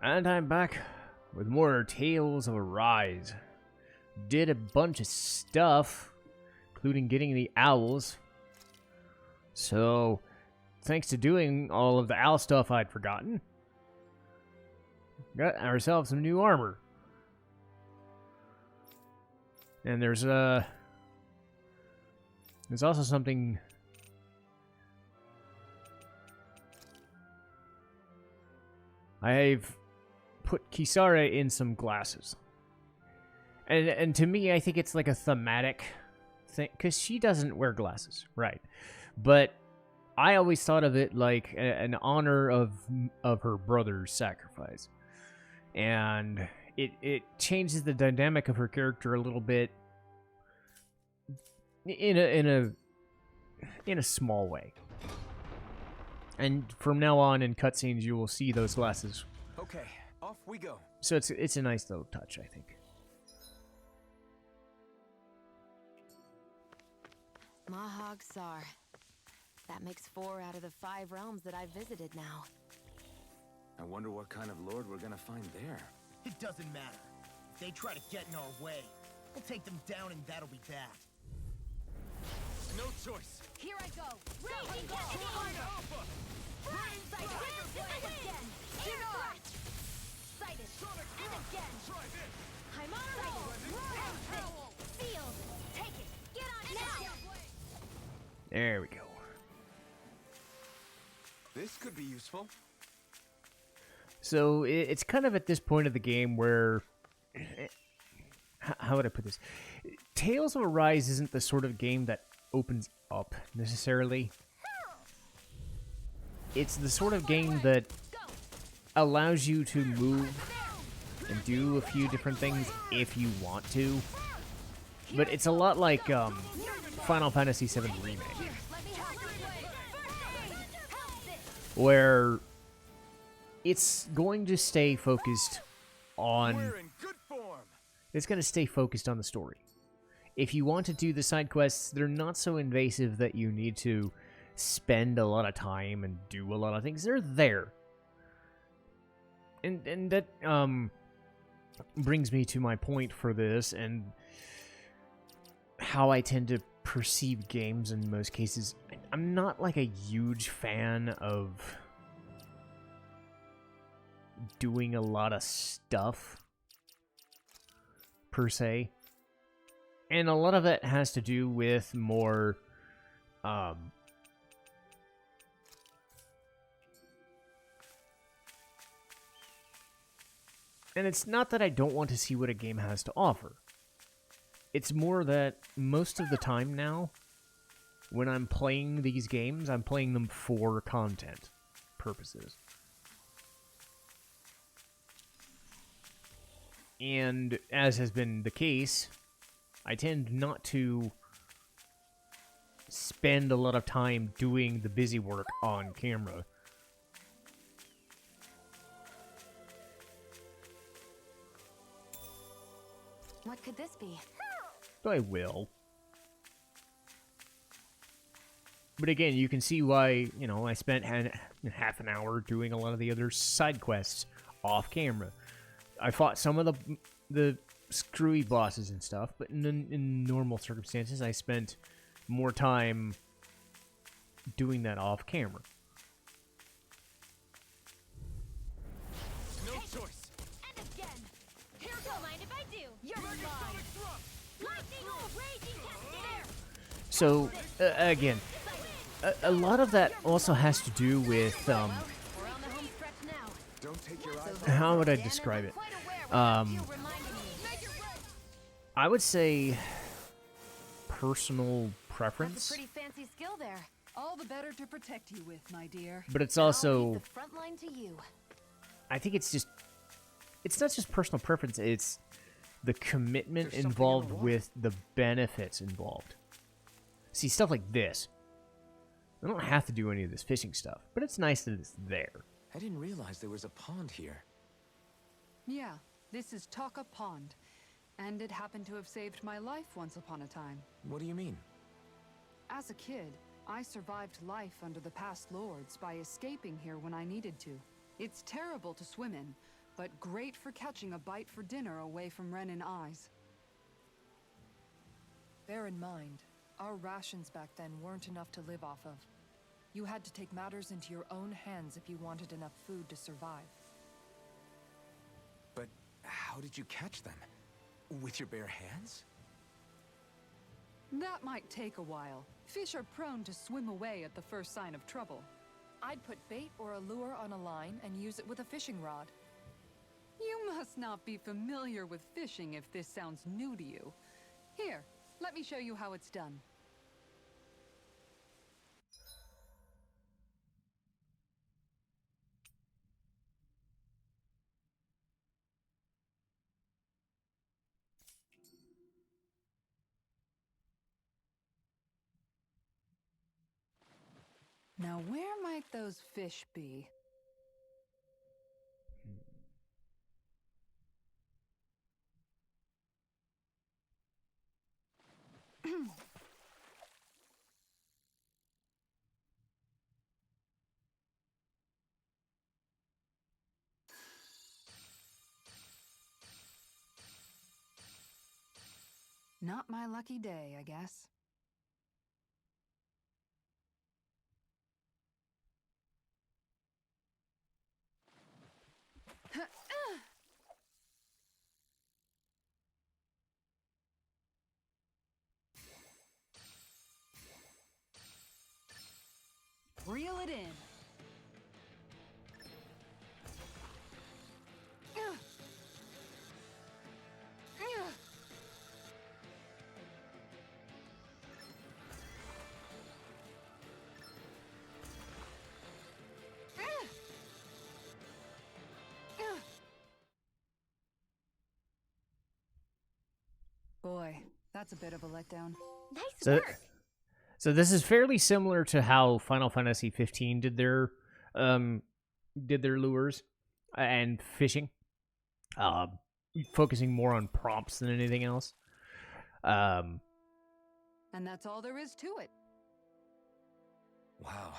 And I'm back with more Tales of Arise. Did a bunch of stuff, including getting the owls. So, thanks to doing all of the owl stuff I'd forgotten, got ourselves some new armor. And there's also something. I've put Kisare in some glasses. And to me, I think it's like a thematic thing, because she doesn't wear glasses, right? But I always thought of it like an honor of her brother's sacrifice. And it changes the dynamic of her character a little bit in a small way. And from now on in cutscenes, you will see those glasses. Okay, off we go. So it's a nice little touch, I think. Mahag Sar. That makes 4 out of the 5 realms that I've visited now. I wonder what kind of lord we're gonna find there. It doesn't matter. If they try to get in our way, we'll take them down and that'll be that. No choice. Here I go! Raging Destiny Armor! Sighted! And again! Air Thrust! Sighted! And again! I'm on a roll! Field! Take it! Get on now! There we go. This could be useful. So it's kind of at this point of the game where, how would I put this? Tales of Arise isn't the sort of game that opens up necessarily. It's the sort of game that allows you to move and do a few different things if you want to. But it's a lot like Final Fantasy VII Remake, where it's going to stay focused on... We're in good form. It's going to stay focused on the story. If you want to do the side quests, they're not so invasive that you need to spend a lot of time and do a lot of things. They're there. And that brings me to my point for this and how I tend to perceive games in most cases. I'm not like a huge fan of doing a lot of stuff per se. And a lot of it has to do with more and it's not that I don't want to see what a game has to offer. It's more that most of the time now, when I'm playing these games, I'm playing them for content purposes. And as has been the case, I tend not to spend a lot of time doing the busy work on camera. What could this be? But I will. But again, you can see why, you know, I spent half an hour doing a lot of the other side quests off camera. I fought some of the screwy bosses and stuff, but in normal circumstances, I spent more time doing that off camera. No choice. And again! Here, don't mind if I do! You're mine! Lightning! Raging there! So, again, a lot of that also has to do with, We're on the home stretch now. Don't take your eyes. how would I describe it? I would say personal That's preference, a pretty fancy skill there. All the better to protect you with, my dear. but it's I'll also, leave the front line to you. I think it's not just personal preference, it's the commitment There's something in the involved water. with the benefits involved. See, stuff like this, I don't have to do any of this fishing stuff, but it's nice that it's there. I didn't realize there was a pond here. Yeah, this is Taka Pond. And it happened to have saved my life once upon a time. What do you mean? As a kid, I survived life under the past lords by escaping here when I needed to. It's terrible to swim in, but great for catching a bite for dinner away from Renin eyes. Bear in mind, our rations back then weren't enough to live off of. You had to take matters into your own hands if you wanted enough food to survive. But how did you catch them? With your bare hands? That might take a while. Fish are prone to swim away at the first sign of trouble. I'd put bait or a lure on a line and use it with a fishing rod. You must not be familiar with fishing if this sounds new to you. Here, let me show you how it's done. Now, where might those fish be? Not my lucky day, I guess. Reel it in. Boy, that's a bit of a letdown. Nice So, work. so this is fairly similar to how Final Fantasy 15 did their lures and fishing, focusing more on prompts than anything else. And that's all there is to it. Wow.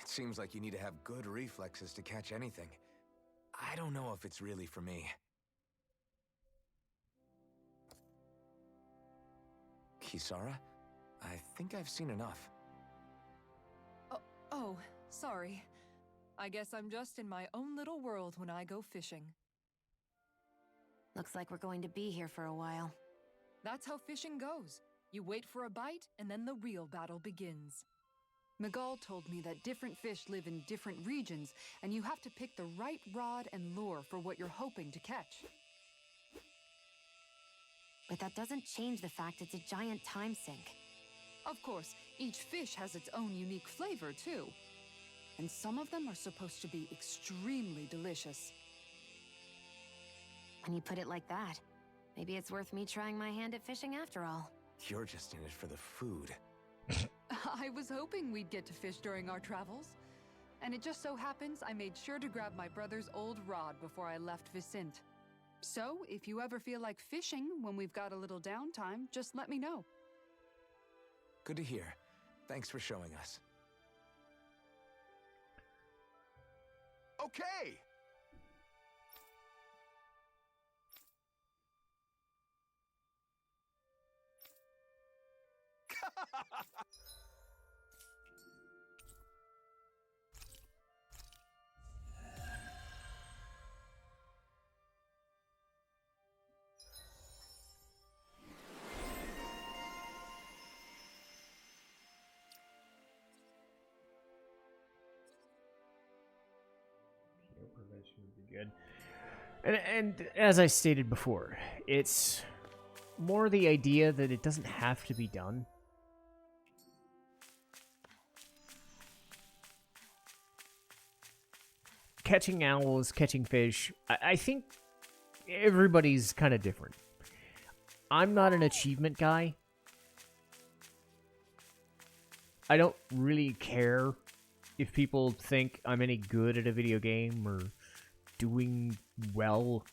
It seems like you need to have good reflexes to catch anything. I don't know if it's really for me. Kisara? I think I've seen enough. Oh, sorry. I guess I'm just in my own little world when I go fishing. Looks like we're going to be here for a while. That's how fishing goes. You wait for a bite, and then the real battle begins. Miguel told me that different fish live in different regions, and you have to pick the right rod and lure for what you're hoping to catch. But that doesn't change the fact it's a giant time sink. Of course, each fish has its own unique flavor, too. And some of them are supposed to be extremely delicious. When you put it like that, maybe it's worth me trying my hand at fishing after all. You're just in it for the food. I was hoping we'd get to fish during our travels. And it just so happens I made sure to grab my brother's old rod before I left Vicente. So, if you ever feel like fishing when we've got a little downtime, just let me know. Good to hear. Thanks for showing us. Okay! Prevention would be good. And as I stated before, it's more the idea that it doesn't have to be done. Catching owls, catching fish, I think everybody's kind of different. I'm not an achievement guy. I don't really care if people think I'm any good at a video game or doing well.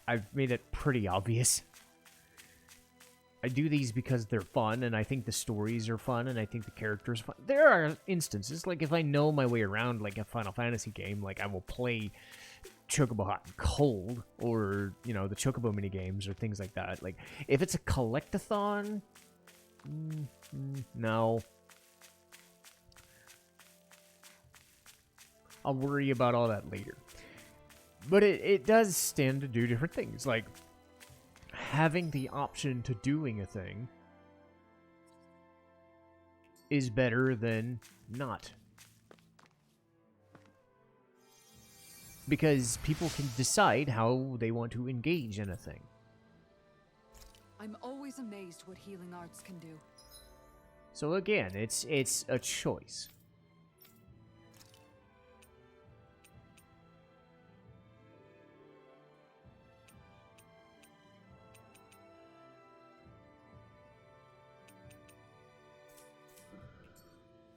I've made it pretty obvious. I do these because they're fun, and I think the stories are fun, and I think the characters are fun. There are instances, like if I know my way around, like a Final Fantasy game, like I will play Chocobo Hot and Cold, or, you know, the Chocobo minigames, or things like that. Like, if it's a collectathon, no. I'll worry about all that later. But it does stand to do different things, like having the option to doing a thing is better than not. Because people can decide how they want to engage in a thing. I'm always amazed what healing arts can do. So again, it's a choice.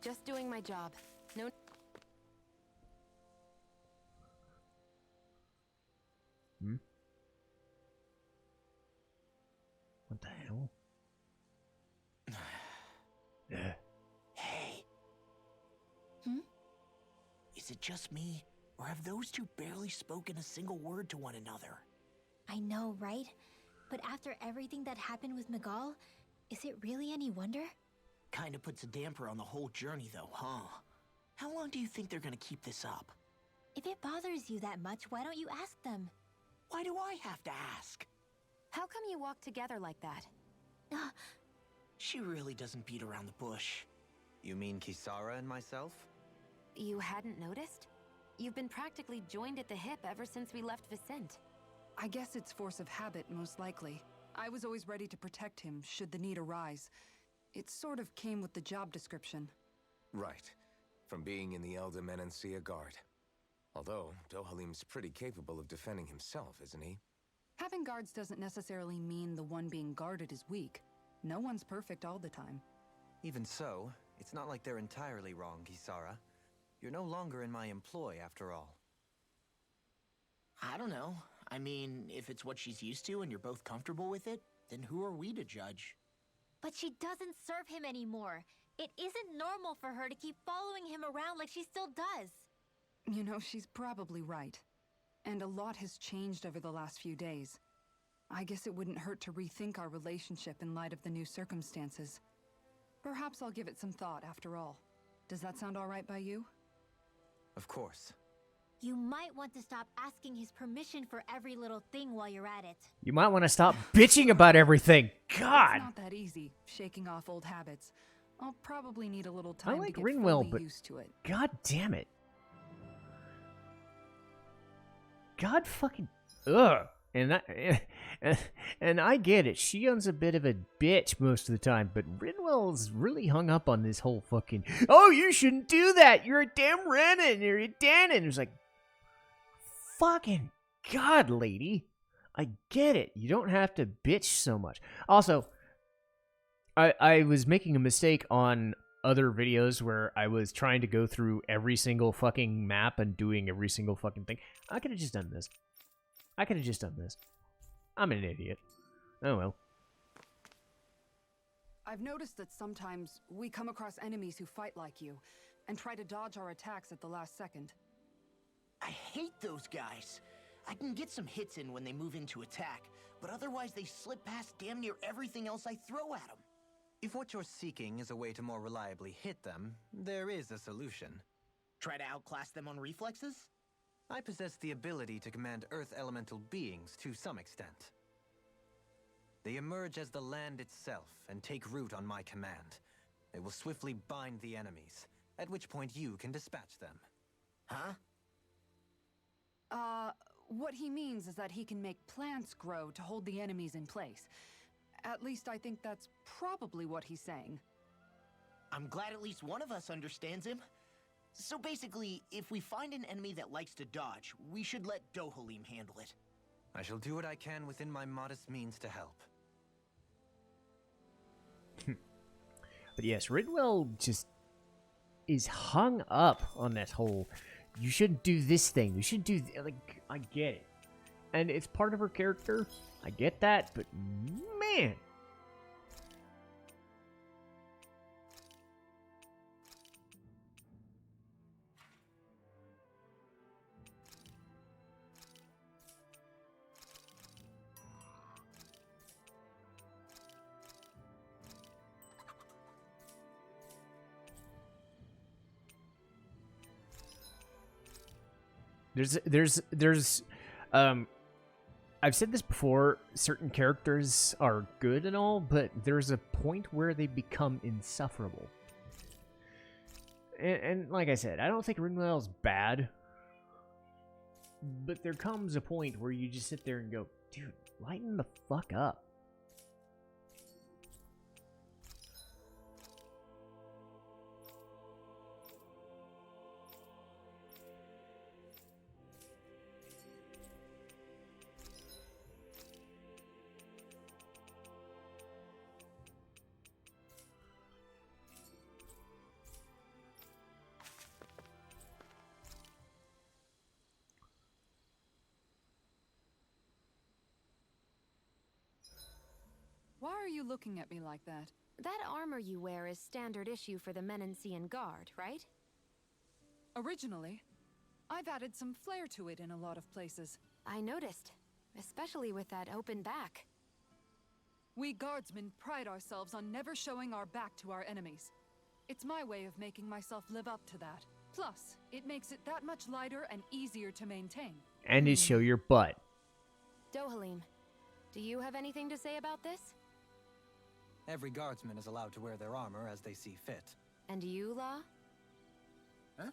Just doing my job. No. What the hell? Yeah. Hey. Is it just me, or have those two barely spoken a single word to one another? I know, right? But after everything that happened with Miguel, is it really any wonder? Kinda puts a damper on the whole journey though, huh? How long do you think they're gonna keep this up? If it bothers you that much, why don't you ask them? Why do I have to ask? How come you walk together like that? She really doesn't beat around the bush. You mean Kisara and myself? You hadn't noticed? You've been practically joined at the hip ever since we left Vicente. I guess it's force of habit, most likely. I was always ready to protect him, should the need arise. It sort of came with the job description. Right. From being in the Elder Menancia Guard. Although, Dohalim's pretty capable of defending himself, isn't he? Having guards doesn't necessarily mean the one being guarded is weak. No one's perfect all the time. Even so, it's not like they're entirely wrong, Kisara. You're no longer in my employ, after all. I don't know. I mean, if it's what she's used to and you're both comfortable with it, then who are we to judge? But she doesn't serve him anymore. It isn't normal for her to keep following him around like she still does. You know, she's probably right. And a lot has changed over the last few days. I guess it wouldn't hurt to rethink our relationship in light of the new circumstances. Perhaps I'll give it some thought after all. Does that sound all right by you? Of course. You might want to stop asking his permission for every little thing while you're at it. You might want to stop bitching about everything. God! It's not that easy, shaking off old habits. I'll probably need a little time like to get Rinwell, fully but used to it. God damn it. God fucking... Ugh. And I get it. Shion's a bit of a bitch most of the time, but Rinwell's really hung up on this whole fucking, oh, you shouldn't do that. You're a damn Renin. You're a Danon. It's like, fucking God, lady. I get it. You don't have to bitch so much. Also, I was making a mistake on other videos where I was trying to go through every single fucking map and doing every single fucking thing. I could have just done this. I'm an idiot. Oh well. I've noticed that sometimes we come across enemies who fight like you and try to dodge our attacks at the last second. I hate those guys. I can get some hits in when they move into attack, but otherwise they slip past damn near everything else I throw at them. If what you're seeking is a way to more reliably hit them, there is a solution. Try to outclass them on reflexes? I possess the ability to command Earth elemental beings to some extent. They emerge as the land itself and take root on my command. They will swiftly bind the enemies, at which point you can dispatch them. Huh? What he means is that he can make plants grow to hold the enemies in place. At least I think that's probably what he's saying. I'm glad at least one of us understands him. So basically, if we find an enemy that likes to dodge, we should let Dohalim handle it. I shall do what I can within my modest means to help. But yes, Rinwell just is hung up on that whole, you shouldn't do this thing, you shouldn't do, like, I get it. And it's part of her character, I get that, but man, There's I've said this before, certain characters are good and all, but there's a point where they become insufferable. And like I said, I don't think Rinwell's bad, but there comes a point where you just sit there and go, dude, lighten the fuck up. Why are you looking at me like that? That armor you wear is standard issue for the Menancian Guard, right? Originally, I've added some flair to it in a lot of places. I noticed, especially with that open back. We guardsmen pride ourselves on never showing our back to our enemies. It's my way of making myself live up to that. Plus, it makes it that much lighter and easier to maintain. And it show your butt. Dohalim, do you have anything to say about this? Every guardsman is allowed to wear their armor as they see fit. And you, Law? Huh?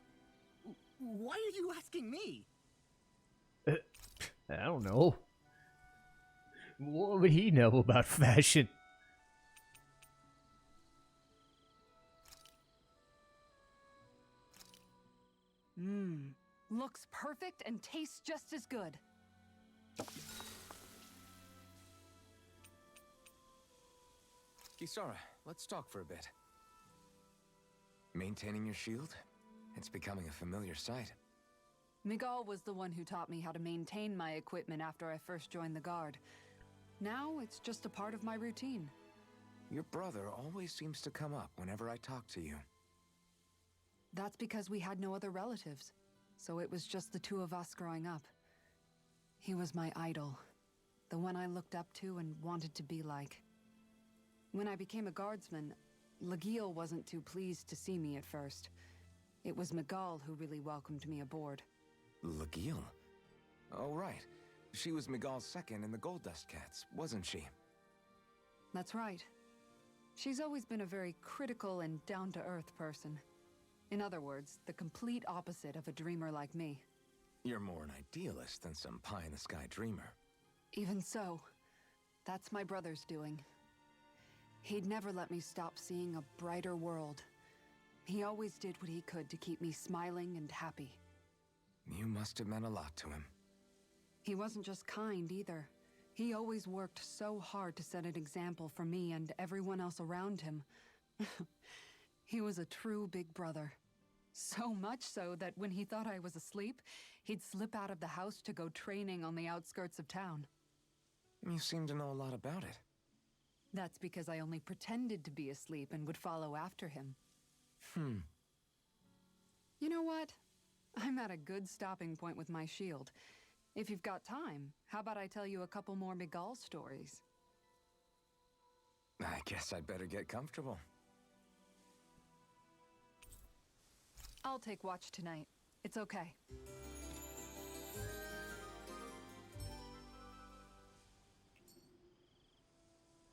Why are you asking me? I don't know. What would he know about fashion? Looks perfect and tastes just as good. Kisara, let's talk for a bit. Maintaining your shield? It's becoming a familiar sight. Miguel was the one who taught me how to maintain my equipment after I first joined the Guard. Now it's just a part of my routine. Your brother always seems to come up whenever I talk to you. That's because we had no other relatives, so it was just the two of us growing up. He was my idol, the one I looked up to and wanted to be like. When I became a guardsman, Lagiel wasn't too pleased to see me at first. It was Miguel who really welcomed me aboard. Lagiel? Oh, right. She was Miguel's second in the Gold Dust Cats, wasn't she? That's right. She's always been a very critical and down-to-earth person. In other words, the complete opposite of a dreamer like me. You're more an idealist than some pie-in-the-sky dreamer. Even so, that's my brother's doing. He'd never let me stop seeing a brighter world. He always did what he could to keep me smiling and happy. You must have meant a lot to him. He wasn't just kind either. He always worked so hard to set an example for me and everyone else around him. He was a true big brother. So much so that when he thought I was asleep, he'd slip out of the house to go training on the outskirts of town. You seem to know a lot about it. That's because I only pretended to be asleep and would follow after him. You know what? I'm at a good stopping point with my shield. If you've got time, how about I tell you a couple more Miguel stories? I guess I'd better get comfortable. I'll take watch tonight. It's okay.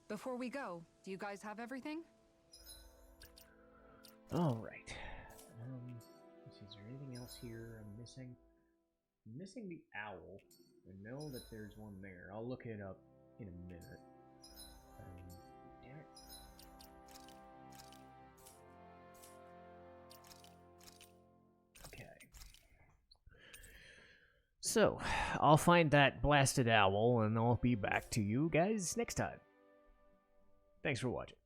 Before we go, do you guys have everything? All right. Let's see, is there anything else here I'm missing? I'm missing the owl. I know that there's one there. I'll look it up in a minute. Damn it. Okay. So, I'll find that blasted owl, and I'll be back to you guys next time. Thanks for watching.